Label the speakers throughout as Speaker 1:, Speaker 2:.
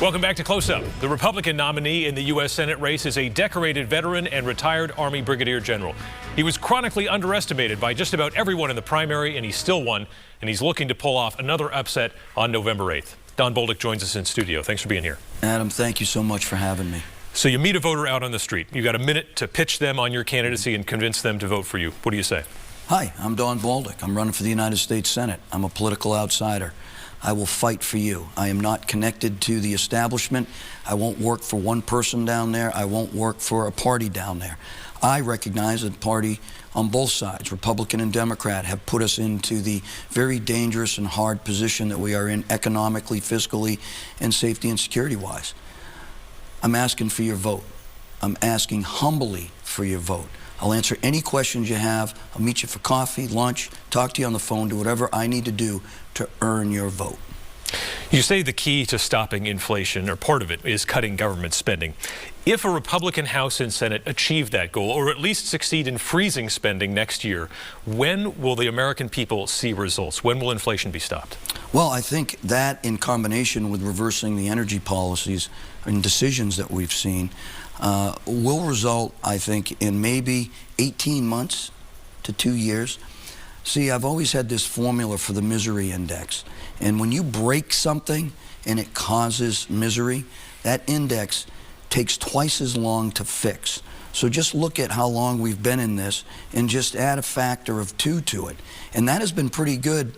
Speaker 1: Welcome back to Close Up. The Republican nominee in the U.S. Senate race is a decorated veteran and retired Army Brigadier General. He was chronically underestimated by just about everyone in the primary, and he still won, and he's looking to pull off another upset on November 8th. Don Bolduc joins us in studio. Thanks for being here.
Speaker 2: Adam, thank you so much for having me.
Speaker 1: So you meet a voter out on the street. You've got a minute to pitch them on your candidacy and convince them to vote for you. What do you say?
Speaker 2: Hi, I'm Don Bolduc. I'm running for the United States Senate. I'm a political outsider. I will fight for you. I am not connected to the establishment. I won't work for one person down there. I won't work for a party down there. I recognize that party on both sides, Republican and Democrat, have put us into the very dangerous and hard position that we are in economically, fiscally, and safety and security-wise. I'm asking for your vote. I'm asking humbly for your vote. I'll answer any questions you have. I'll meet you for coffee, lunch, talk to you on the phone, do whatever I need to do to earn your vote.
Speaker 1: You say the key to stopping inflation, or part of it, is cutting government spending. If a Republican House and Senate achieve that goal, or at least succeed in freezing spending next year, when will the American people see results? When will inflation be stopped?
Speaker 2: Well, I think that in combination with reversing the energy policies and decisions that we've seen will result, I think, in maybe 18 months to 2 years. See, I've always had this formula for the misery index. And when you break something and it causes misery, that index takes twice as long to fix. So just look at how long we've been in this and just add a factor of 2 to it. And that has been pretty good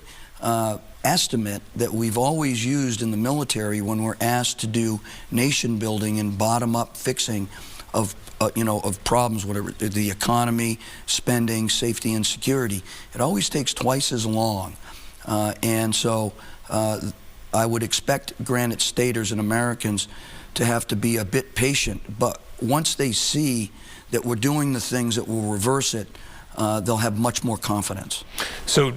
Speaker 2: estimate that we've always used in the military when we're asked to do nation building and bottom-up fixing of of problems, whatever the economy, spending, safety, and security. It always takes twice as long, and so I would expect Granite Staters and Americans to have to be a bit patient. But once they see that we're doing the things that will reverse it, they'll have much more confidence. So,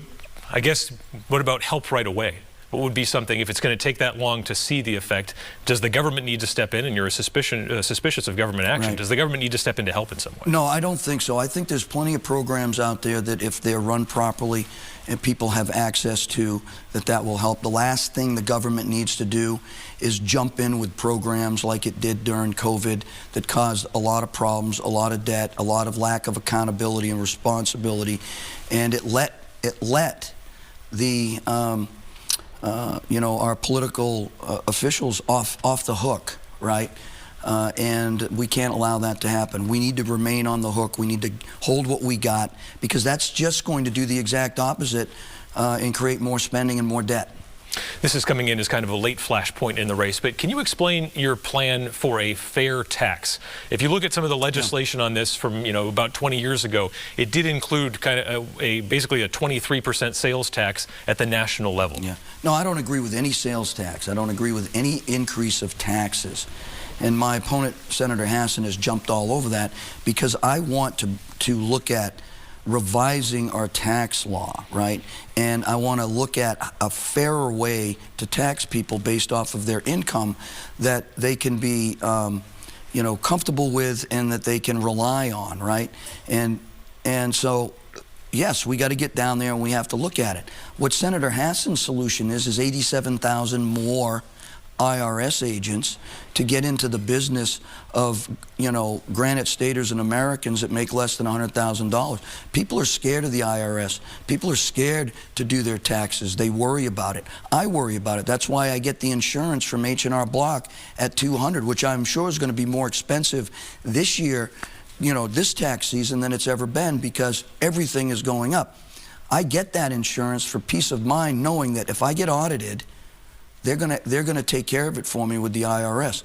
Speaker 1: I guess, what about help right away? What would be something, if it's going to take that long to see the effect, does the government need to step in? And you're suspicious of government action. Right. Does the government need to step in to help in some way?
Speaker 2: No, I don't think so. I think there's plenty of programs out there that if they're run properly and people have access to, that will help. The last thing the government needs to do is jump in with programs like it did during COVID that caused a lot of problems, a lot of debt, a lot of lack of accountability and responsibility, and it let the our political officials off the hook, right? And we can't allow that to happen. We need to remain on the hook. We need to hold what we got, because that's just going to do the exact opposite and create more spending and more debt.
Speaker 1: This is coming in as kind of a late flashpoint in the race, but can you explain your plan for a fair tax? If you look at some of the legislation on this from about 20 years ago, it did include kind of basically a 23% sales tax at the national level.
Speaker 2: Yeah. No, I don't agree with any sales tax. I don't agree with any increase of taxes. And my opponent, Senator Hassan, has jumped all over that, because I want to look at revising our tax law, right? And I want to look at a fairer way to tax people based off of their income that they can be, comfortable with and that they can rely on, right? And so, yes, we got to get down there and we have to look at it. What Senator Hassan's solution is 87,000 more IRS agents to get into the business of, Granite Staters and Americans that make less than $100,000. People are scared of the IRS. People are scared to do their taxes. They worry about it. I worry about it. That's why I get the insurance from H&R Block at $200, which I'm sure is going to be more expensive this year, this tax season, than it's ever been, because everything is going up. I get that insurance for peace of mind, knowing that if I get audited, they're gonna take care of it for me with the IRS.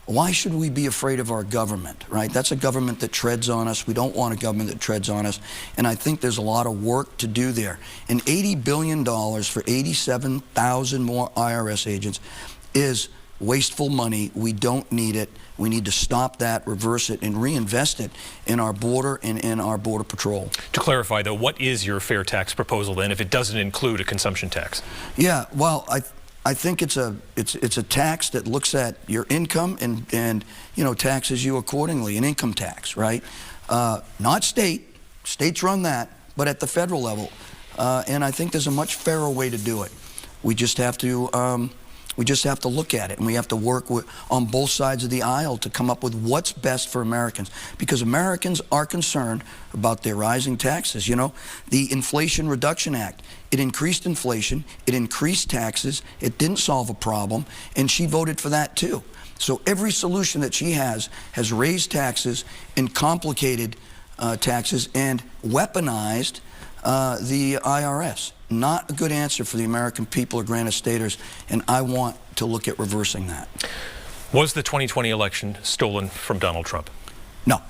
Speaker 2: Why should we be afraid of our government, right? That's a government that treads on us. We don't want a government that treads on us. And I think there's a lot of work to do there. And $80 billion for 87,000 more IRS agents is wasteful money. We don't need it. We need to stop that, reverse it, and reinvest it in our border and in our border patrol.
Speaker 1: To clarify, though, what is your fair tax proposal then, if it doesn't include a consumption tax?
Speaker 2: Yeah, well, I think it's a tax that looks at your income and taxes you accordingly, an income tax, right? Not state. States run that, but at the federal level. And I think there's a much fairer way to do it. We just have to We just have to look at it, and we have to work on both sides of the aisle to come up with what's best for Americans, because Americans are concerned about their rising taxes. You know, the Inflation Reduction Act, it increased inflation, it increased taxes, it didn't solve a problem, and she voted for that too. So every solution that she has raised taxes and complicated taxes and weaponized the IRS. Not a good answer for the American people or Granite Staters, and I want to look at reversing that.
Speaker 1: Was the 2020 election stolen from Donald Trump?
Speaker 2: No.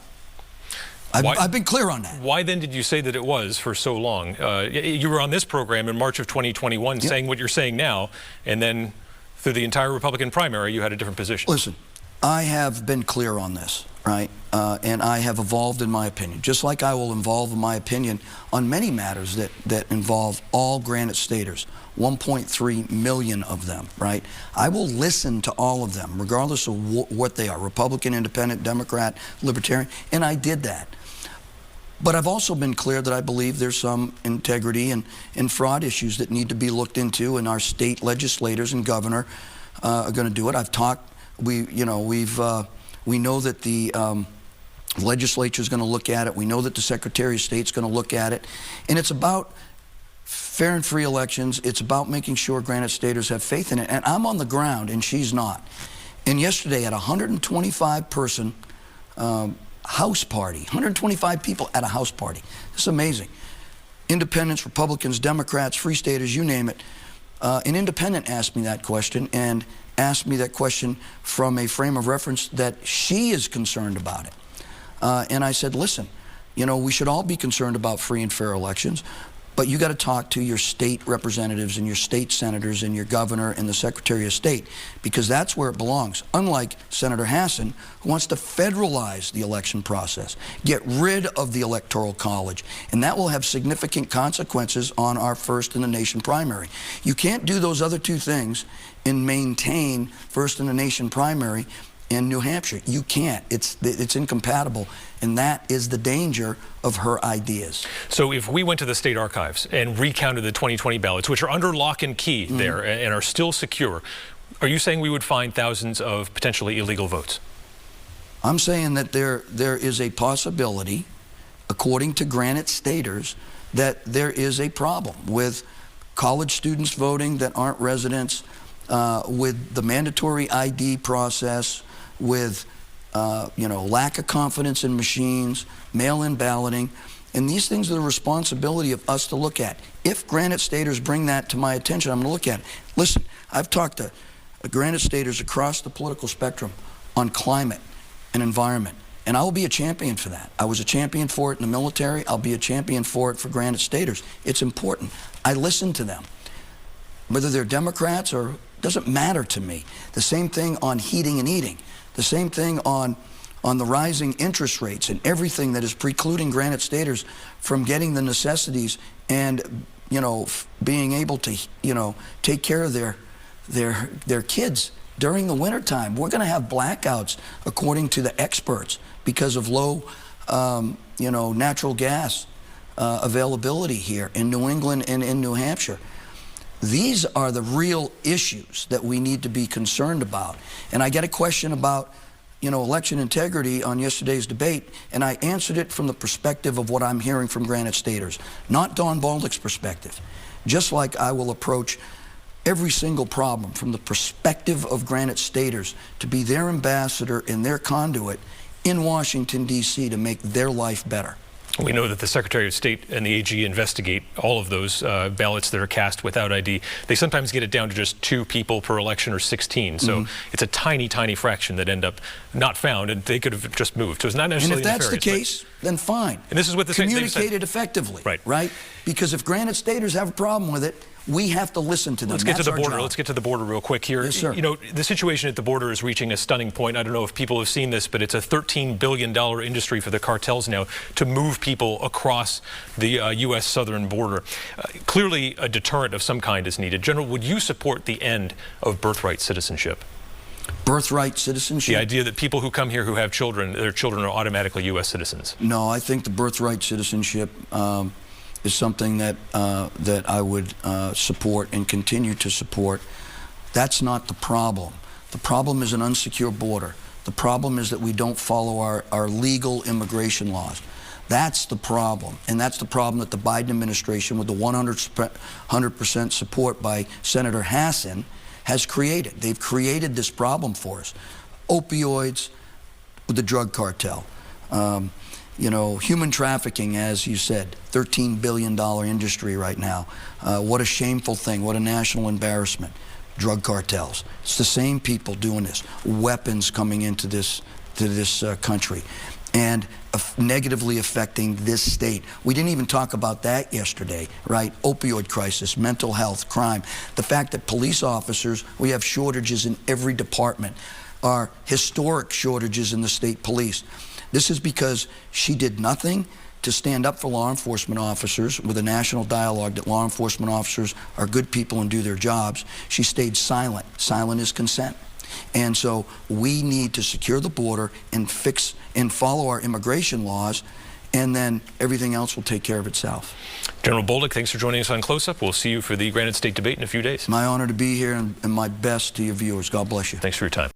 Speaker 2: I've been clear on that.
Speaker 1: Why then did you say that it was for so long? You were on this program in March of 2021 saying what you're saying now, and then through the entire Republican primary you had a different position.
Speaker 2: Listen, I have been clear on this, right? And I have evolved in my opinion, just like I will evolve in my opinion on many matters that involve all Granite Staters, 1.3 million of them, right? I will listen to all of them, regardless of what they are, Republican, Independent, Democrat, Libertarian, and I did that. But I've also been clear that I believe there's some integrity and fraud issues that need to be looked into, and our state legislators and governor are going to do it. I've talked. We know that the legislature is going to look at it. We know that the Secretary of State is going to look at it, and it's about fair and free elections. It's about making sure Granite Staters have faith in it. And I'm on the ground, and she's not. And yesterday, at a 125-person house party, 125 people at a house party. It's amazing. Independents, Republicans, Democrats, Free Staters, you name it. An independent asked me that question, and asked me that question from a frame of reference that she is concerned about it. And I said, listen, you know, we should all be concerned about free and fair elections, but you got to talk to your state representatives and your state senators and your governor and the Secretary of State, because that's where it belongs. Unlike Senator Hassan, who wants to federalize the election process, get rid of the Electoral College, and that will have significant consequences on our first in the nation primary. You can't do those other two things and maintain first in the nation primary in New Hampshire. You can't. It's incompatible, and that is the danger of her ideas.
Speaker 1: So if we went to the state archives and recounted the 2020 ballots, which are under lock and key there and are still secure, are you saying we would find thousands of potentially illegal votes?
Speaker 2: I'm saying that there is a possibility, according to Granite Staters, that there is a problem with college students voting that aren't residents, with the mandatory ID process, with lack of confidence in machines, mail-in balloting, and these things are the responsibility of us to look at. If Granite Staters bring that to my attention, I'm going to look at it. Listen, I've talked to Granite Staters across the political spectrum on climate and environment, and I will be a champion for that. I was a champion for it in the military. I'll be a champion for it for Granite Staters. It's important. I listen to them. Whether they're Democrats or doesn't matter to me. The same thing on heating and eating. The same thing on the rising interest rates and everything that is precluding Granite Staters from getting the necessities and, being able to, take care of their kids during the wintertime. We're going to have blackouts, according to the experts, because of low, natural gas availability here in New England and in New Hampshire. These are the real issues that we need to be concerned about. And I get a question about, election integrity on yesterday's debate, and I answered it from the perspective of what I'm hearing from Granite Staters, not Don Bolduc's perspective. Just like I will approach every single problem from the perspective of Granite Staters, to be their ambassador and their conduit in Washington, D.C. to make their life better.
Speaker 1: We know that the Secretary of State and the AG investigate all of those ballots that are cast without ID. They sometimes get it down to just 2 people per election or 16. So it's a tiny, tiny fraction that end up not found, and they could have just moved. So it's not necessarily
Speaker 2: And if that's the case, then fine.
Speaker 1: And this is what the
Speaker 2: communicate it effectively, right? Because if Granite Staters have a problem with it, we have to listen to them.
Speaker 1: Let's get to the border. Let's get to the border real quick here.
Speaker 2: Yes, sir.
Speaker 1: The situation at the border is reaching a stunning point. I don't know if people have seen this, but it's a $13 billion industry for the cartels now to move people across the U.S. southern border. Clearly, a deterrent of some kind is needed. General, would you support the end of birthright citizenship?
Speaker 2: Birthright citizenship?
Speaker 1: The idea that people who come here who have children, their children are automatically U.S. citizens.
Speaker 2: No, I think the birthright citizenship is something that I would support and continue to support. That's not the problem. The problem is an unsecure border. The problem is that we don't follow our legal immigration laws. That's the problem, and that's the problem that the Biden administration, with the 100% support by Senator Hassan, has created. They've created this problem for us. Opioids with the drug cartel. You know, human trafficking, as you said, $13 billion industry right now. What a shameful thing, what a national embarrassment. Drug cartels. It's the same people doing this. Weapons coming into this country and negatively affecting this state. We didn't even talk about that yesterday, right? Opioid crisis, mental health, crime. The fact that police officers, we have shortages in every department, are historic shortages in the state police. This is because she did nothing to stand up for law enforcement officers with a national dialogue that law enforcement officers are good people and do their jobs. She stayed silent. Silent is consent. And so we need to secure the border and fix and follow our immigration laws, and then everything else will take care of itself.
Speaker 1: General Bolduc, thanks for joining us on Close Up. We'll see you for the Granite State debate in a few days.
Speaker 2: My honor to be here, and my best to your viewers. God bless you.
Speaker 1: Thanks for your time.